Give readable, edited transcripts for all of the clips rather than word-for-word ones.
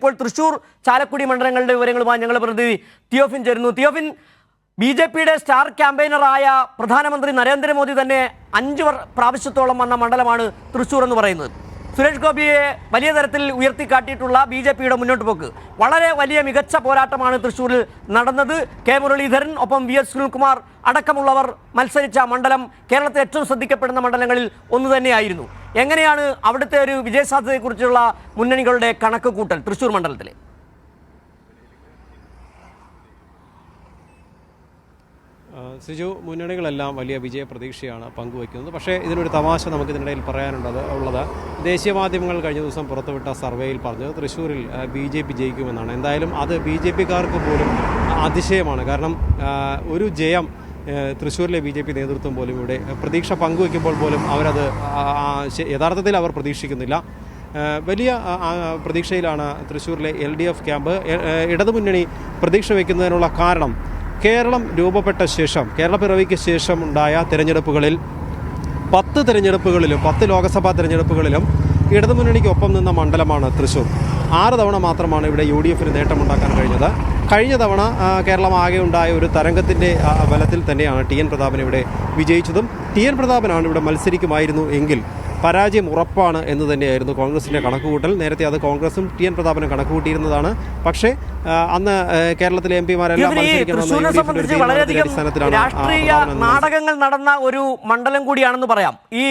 ഇപ്പോൾ തൃശൂർ ചാലക്കുടി മണ്ഡലങ്ങളുടെ വിവരങ്ങളുമായി ഞങ്ങളുടെ പ്രതിനിധി തിയോഫിൻ ചേരുന്നു. തിയോഫിൻ, ബി.ജെ.പിയുടെ സ്റ്റാർ ക്യാമ്പയിനറായ പ്രധാനമന്ത്രി നരേന്ദ്രമോദി തന്നെ 5 പ്രാവശ്യത്തോളം വന്ന മണ്ഡലമാണ് തൃശൂർ എന്ന് പറയുന്നത്. സുരേഷ് ഗോപിയെ വലിയ തരത്തിൽ ഉയർത്തിക്കാട്ടിയിട്ടുള്ള ബി.ജെ.പിയുടെ മുന്നോട്ട് പോക്ക് വളരെ വലിയ മികച്ച പോരാട്ടമാണ് തൃശൂരിൽ നടന്നത്. കെ മുരളീധരൻ ഒപ്പം വി എസ് സുനിൽകുമാർ അടക്കമുള്ളവർ മത്സരിച്ച മണ്ഡലം കേരളത്തിൽ ഏറ്റവും ശ്രദ്ധിക്കപ്പെടുന്ന മണ്ഡലങ്ങളിൽ ഒന്ന് തന്നെയായിരുന്നു. എങ്ങനെയാണ് അവിടുത്തെ ഒരു വിജയസാധ്യതയെക്കുറിച്ചുള്ള മുന്നണികളുടെ കണക്ക് കൂട്ടൽ തൃശൂർ മണ്ഡലത്തിലെ? സിജു, മുന്നണികളെല്ലാം വലിയ വിജയ പ്രതീക്ഷയാണ് പങ്കുവയ്ക്കുന്നത്. പക്ഷേ ഇതിനൊരു തമാശ നമുക്കിതിനിടയിൽ പറയാനുള്ളത് ദേശീയ മാധ്യമങ്ങൾ കഴിഞ്ഞ ദിവസം പുറത്തുവിട്ട സർവേയിൽ പറഞ്ഞത് തൃശ്ശൂരിൽ ബി.ജെ.പി ജയിക്കുമെന്നാണ്. എന്തായാലും അത് ബി.ജെ.പിക്കാർക്ക് പോലും അതിശയമാണ്. കാരണം ഒരു ജയം തൃശ്ശൂരിലെ ബി.ജെ.പി നേതൃത്വം പോലും ഇവിടെ പ്രതീക്ഷ പങ്കുവയ്ക്കുമ്പോൾ പോലും അവരത് യഥാർത്ഥത്തിൽ അവർ പ്രതീക്ഷിക്കുന്നില്ല. വലിയ പ്രതീക്ഷയിലാണ് തൃശ്ശൂരിലെ LDF ക്യാമ്പ്. ഇടതുമുന്നണി പ്രതീക്ഷ വയ്ക്കുന്നതിനുള്ള കാരണം കേരളം രൂപപ്പെട്ട ശേഷം, കേരളപ്പിറവിക്ക് ശേഷം ഉണ്ടായ തിരഞ്ഞെടുപ്പുകളിൽ 10 ലോക്സഭാ തിരഞ്ഞെടുപ്പുകളിലും ഇടതുമുന്നണിക്കൊപ്പം നിന്ന മണ്ഡലമാണ് തൃശ്ശൂർ. 6 തവണ മാത്രമാണ് ഇവിടെ UDFന് നേട്ടമുണ്ടാക്കാൻ കഴിഞ്ഞത്. കഴിഞ്ഞ തവണ കേരളം ആകെ ഉണ്ടായ ഒരു തരംഗത്തിൻ്റെ ബലത്തിൽ തന്നെയാണ് TN പ്രതാപൻ ഇവിടെ വിജയിച്ചതും. TN പ്രതാപനാണ് ഇവിടെ മത്സരിക്കുമായിരുന്നു എങ്കിൽ പരാജയം ഉറപ്പാണ് എന്ന് തന്നെയായിരുന്നു കോൺഗ്രസിൻ്റെ കണക്കുകൂട്ടൽ. നേരത്തെ അത് കോൺഗ്രസും TN പ്രതാപനും കണക്കുകൂട്ടിയിരുന്നതാണ്. പക്ഷേ അന്ന് കേരളത്തിലെ MP-മാരെല്ലാം രാഷ്ട്രീയ നാടകങ്ങൾ നടന്ന ഒരു മണ്ഡലം കൂടിയാണെന്ന് പറയാം. ഈ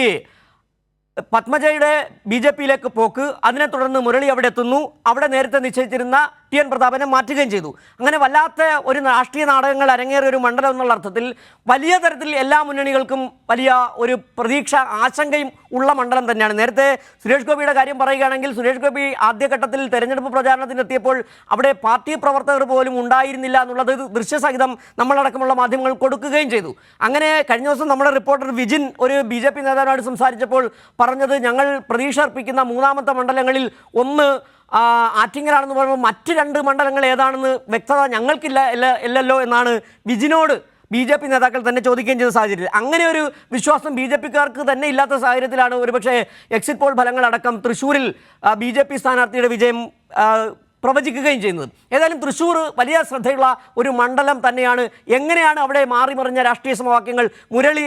പത്മജയുടെ ബി.ജെ.പിയിലേക്ക് പോക്ക്, അതിനെ തുടർന്ന് മുരളി അവിടെ എത്തുന്നു. അവിടെ നേരത്തെ നിശ്ചയിച്ചിരുന്ന TN പ്രതാപനെ മാറ്റുകയും ചെയ്തു. അങ്ങനെ വല്ലാത്ത ഒരു രാഷ്ട്രീയ നാടകങ്ങൾ അരങ്ങേറിയ ഒരു മണ്ഡലം എന്നുള്ള അർത്ഥത്തിൽ വലിയ തരത്തിൽ എല്ലാ മുന്നണികൾക്കും വലിയ ഒരു പ്രതീക്ഷ, ആശങ്കയും ഉള്ള മണ്ഡലം തന്നെയാണ്. നേരത്തെ സുരേഷ് ഗോപിയുടെ കാര്യം പറയുകയാണെങ്കിൽ, സുരേഷ് ഗോപി ആദ്യഘട്ടത്തിൽ തെരഞ്ഞെടുപ്പ് പ്രചാരണത്തിനെത്തിയപ്പോൾ അവിടെ പാർട്ടി പ്രവർത്തകർ പോലും ഉണ്ടായിരുന്നില്ല എന്നുള്ളത് ദൃശ്യസഹിതം നമ്മളടക്കമുള്ള മാധ്യമങ്ങൾ കൊടുക്കുകയും ചെയ്തു. അങ്ങനെ കഴിഞ്ഞ ദിവസം നമ്മുടെ റിപ്പോർട്ടർ വിജിൻ ഒരു ബി.ജെ.പി നേതാവിനോട് സംസാരിച്ചപ്പോൾ പറഞ്ഞത്, ഞങ്ങൾ പ്രതീക്ഷ അർപ്പിക്കുന്ന 3ാമത്തെ മണ്ഡലങ്ങളിൽ ഒന്ന് ആറ്റിങ്ങലാണെന്ന് പറയുമ്പോൾ മറ്റ് 2 മണ്ഡലങ്ങൾ ഏതാണെന്ന് വ്യക്തത ഞങ്ങൾക്കില്ലല്ലോ എന്നാണ് വിജിനോട് ബി.ജെ.പി നേതാക്കൾ തന്നെ ചോദിക്കുകയും ചെയ്ത സാഹചര്യത്തിൽ. അങ്ങനെ ഒരു വിശ്വാസം ബി.ജെ.പിക്കാർക്ക് തന്നെ ഇല്ലാത്ത സാഹചര്യത്തിലാണ് ഒരുപക്ഷെ എക്സിറ്റ് പോൾ ഫലങ്ങളടക്കം തൃശ്ശൂരിൽ ബി.ജെ.പി സ്ഥാനാർത്ഥിയുടെ വിജയം പ്രവചിക്കുകയും ചെയ്യുന്നത്. ഏതായാലും തൃശ്ശൂർ വലിയ ശ്രദ്ധയുള്ള ഒരു മണ്ഡലം തന്നെയാണ്. എങ്ങനെയാണ് അവിടെ മാറിമറിഞ്ഞ രാഷ്ട്രീയ സമവാക്യങ്ങൾ മുരളി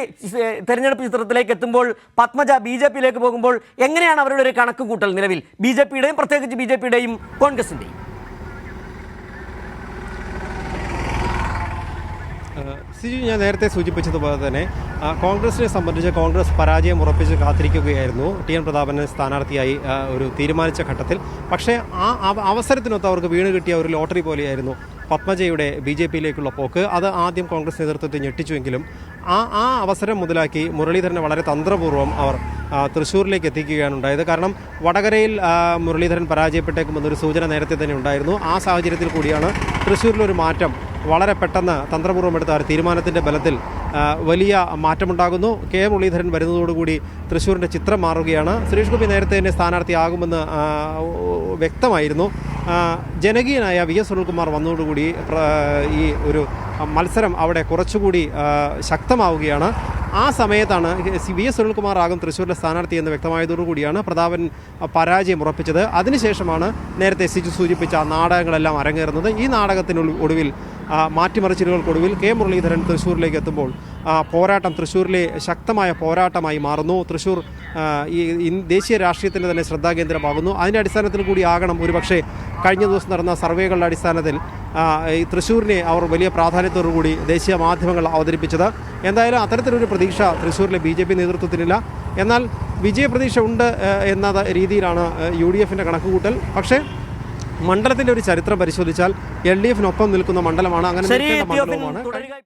തെരഞ്ഞെടുപ്പ് ചിത്രത്തിലേക്ക് എത്തുമ്പോൾ, പത്മജ ബി.ജെ.പിയിലേക്ക് പോകുമ്പോൾ എങ്ങനെയാണ് അവരുടെ ഒരു കണക്ക് കൂട്ടൽ നിലവിൽ ബി.ജെ.പിയുടെയും പ്രത്യേകിച്ച് ബി.ജെ.പിയുടെയും കോൺഗ്രസിൻ്റെയും? ഞാൻ നേരത്തെ സൂചിപ്പിച്ചതുപോലെ തന്നെ കോൺഗ്രസിനെ സംബന്ധിച്ച് കോൺഗ്രസ് പരാജയം ഉറപ്പിച്ച് കാത്തിരിക്കുകയായിരുന്നു TN പ്രതാപനെ സ്ഥാനാർത്ഥിയായി ഒരു തീരുമാനിച്ച ഘട്ടത്തിൽ. പക്ഷേ ആ അവസരത്തിനൊത്ത് അവർക്ക് വീണ് കിട്ടിയ ഒരു ലോട്ടറി പോലെയായിരുന്നു പത്മജയുടെ ബി.ജെ.പിയിലേക്കുള്ള പോക്ക്. അത് ആദ്യം കോൺഗ്രസ് നേതൃത്വത്തെ ഞെട്ടിച്ചുവെങ്കിലും ആ അവസരം മുതലാക്കി മുരളീധരനെ വളരെ തന്ത്രപൂർവ്വം അവർ തൃശ്ശൂരിലേക്ക് എത്തിക്കുകയാണ് ഉണ്ടായത്. കാരണം വടകരയിൽ മുരളീധരൻ പരാജയപ്പെട്ടേക്കുമെന്നൊരു സൂചന നേരത്തെ തന്നെ ഉണ്ടായിരുന്നു. ആ സാഹചര്യത്തിൽ കൂടിയാണ് തൃശ്ശൂരിലൊരു മാറ്റം വളരെ പെട്ടെന്ന് തന്ത്രപൂർവ്വം എടുത്ത ഒരു തീരുമാനത്തിൻ്റെ ബലത്തിൽ വലിയ മാറ്റമുണ്ടാകുന്നു. കെ മുരളീധരൻ വരുന്നതോടുകൂടി തൃശ്ശൂരിൻ്റെ ചിത്രം മാറുകയാണ്. സുരേഷ് ഗോപി നേരത്തെ തന്നെ സ്ഥാനാർത്ഥിയാകുമെന്ന് വ്യക്തമായിരുന്നു. ജനകീയനായ വി എസ് സുനിൽകുമാർ വന്നതോടുകൂടി ഈ ഒരു മത്സരം അവിടെ കുറച്ചുകൂടി ശക്തമാവുകയാണ്. ആ സമയത്താണ് വി എസ് സുനിൽകുമാർ ആകും തൃശ്ശൂരിലെ സ്ഥാനാർത്ഥി എന്ന് വ്യക്തമായതോടുകൂടിയാണ് പ്രതാപൻ പരാജയം ഉറപ്പിച്ചത്. അതിനുശേഷമാണ് നേരത്തെ സൂചിപ്പിച്ച നാടകങ്ങളെല്ലാം അരങ്ങേറുന്നത്. ഈ നാടകത്തിനൊടുവിൽ മാറ്റിമറിച്ചിലുകൾക്കൊടുവിൽ കെ മുരളീധരൻ തൃശ്ശൂരിലേക്ക് എത്തുമ്പോൾ തൃശ്ശൂരിലെ ശക്തമായ പോരാട്ടമായി മാറുന്നു. തൃശ്ശൂർ ഈ ദേശീയ രാഷ്ട്രീയത്തിൻ്റെ തന്നെ ശ്രദ്ധാകേന്ദ്രമാകുന്നു. അതിൻ്റെ അടിസ്ഥാനത്തിൽ കൂടിയാകണം ഒരുപക്ഷെ കഴിഞ്ഞ ദിവസം നടന്ന സർവേകളുടെ അടിസ്ഥാനത്തിൽ ഈ തൃശ്ശൂരിനെ അവർ വലിയ പ്രാധാന്യത്തോടുകൂടി ദേശീയ മാധ്യമങ്ങൾ അവതരിപ്പിച്ചത്. എന്തായാലും അത്തരത്തിലൊരു പ്രതീക്ഷ തൃശ്ശൂരിലെ ബി.ജെ.പി നേതൃത്വത്തിനില്ല. എന്നാൽ വിജയപ്രതീക്ഷ ഉണ്ട് എന്ന രീതിയിലാണ് UDFൻ്റെ കണക്കുകൂട്ടൽ. പക്ഷേ മണ്ഡലത്തിൻ്റെ ഒരു ചരിത്രം പരിശോധിച്ചാൽ LDFനൊപ്പം നിൽക്കുന്ന മണ്ഡലമാണ്. അങ്ങനെ